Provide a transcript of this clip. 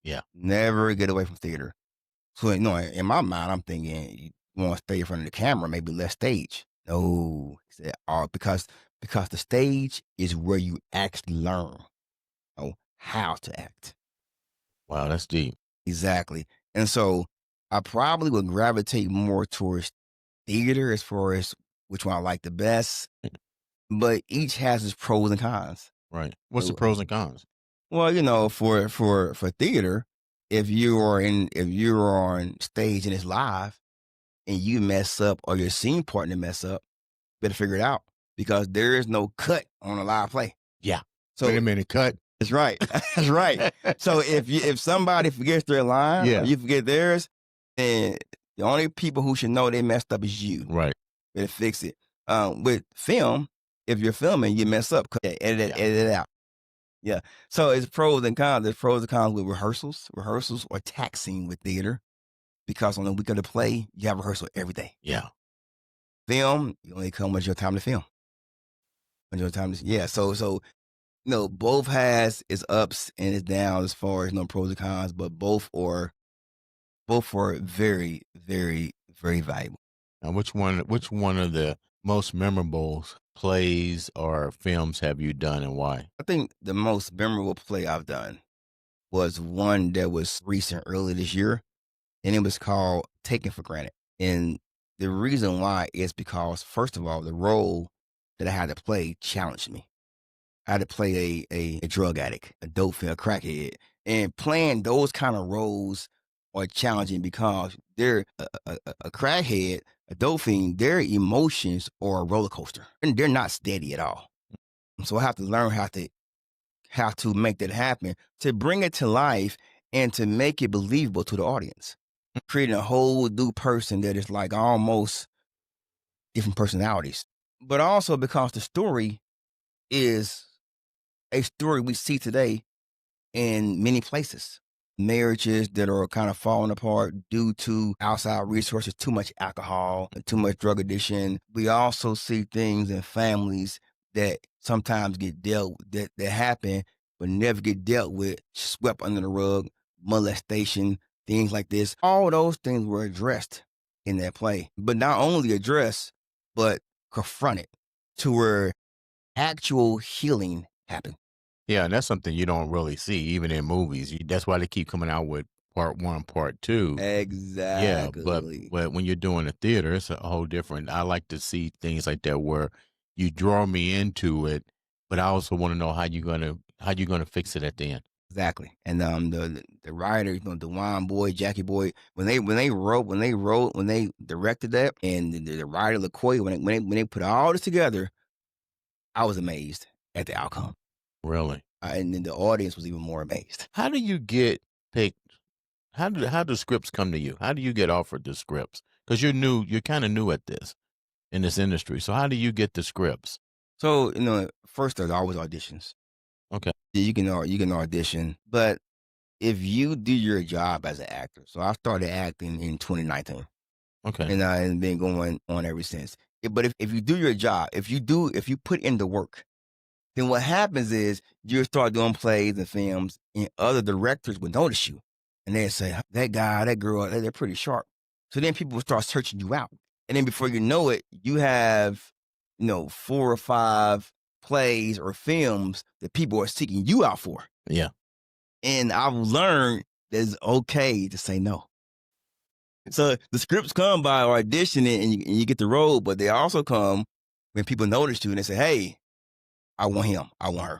Yeah. Never get away from theater. So, in my mind, I'm thinking you want to stay in front of the camera, maybe less stage. No, he said, because the stage is where you actually learn how to act. Wow, that's deep. Exactly. And so I probably would gravitate more towards theater as far as which one I like the best, but each has its pros and cons. Right. What's the pros and cons? Well, for theater, if you're on stage and it's live and you mess up or your scene partner mess up, better figure it out because there is no cut on a live play. Yeah. So wait a minute, cut. That's right. That's right. So if somebody forgets their line or you forget theirs, then the only people who should know they messed up is you. Right. Better fix it. With film, if you're filming, you mess up, edit it out. Yeah. So it's pros and cons. There's pros and cons with rehearsals or taxing with theater, because on the week of the play, you have rehearsal every day. Yeah. Film, you only come with your time to film. So both has its ups and its downs as far as pros and cons, but both are very, very, very valuable. Now, which one of the most memorable plays or films have you done and why? I think the most memorable play I've done was one that was recent early this year, and it was called Taken for Granted. And the reason why is because, first of all, the role that I had to play challenged me. I had to play a drug addict, a dope fiend, a crackhead. And playing those kind of roles are challenging because they're a crackhead, a dope fiend, their emotions are a roller coaster. And they're not steady at all. So I have to learn how to make that happen, to bring it to life and to make it believable to the audience. Creating a whole new person that is like almost different personalities. But also because the story is a story we see today in many places. Marriages that are kind of falling apart due to outside resources, too much alcohol, too much drug addiction. We also see things in families that sometimes get dealt that happen but never get dealt with, swept under the rug, molestation, things like this. All those things were addressed in that play, but not only addressed, but confronted to where actual healing happened. Yeah, and that's something you don't really see, even in movies. That's why they keep coming out with part 1, part 2. Exactly. Yeah, but when you're doing a theater, it's a whole different. I like to see things like that where you draw me into it, but I also want to know how you're gonna fix it at the end. Exactly. And the writer, DeJuan Boy, Jackie Boy, when they directed that, and the writer LaCoy, when they put all this together, I was amazed at the outcome. Really? And then the audience was even more amazed. How do you get picked? How do scripts come to you? How do you get offered the scripts? Because you're kind of new at this, in this industry. So how do you get the scripts? So, first there's always auditions. Okay. You can audition, but if you do your job as an actor, so I started acting in 2019. Okay. And I've been going on ever since. But if you do your job, if you put in the work, then what happens is you start doing plays and films, and other directors will notice you. And they say, that guy, that girl, they're pretty sharp. So then people will start searching you out. And then before you know it, you have, 4 or 5 plays or films that people are seeking you out for. Yeah. And I've learned that it's okay to say no. So the scripts come by auditioning and you get the role, but they also come when people notice you and they say, hey, I want him, I want her.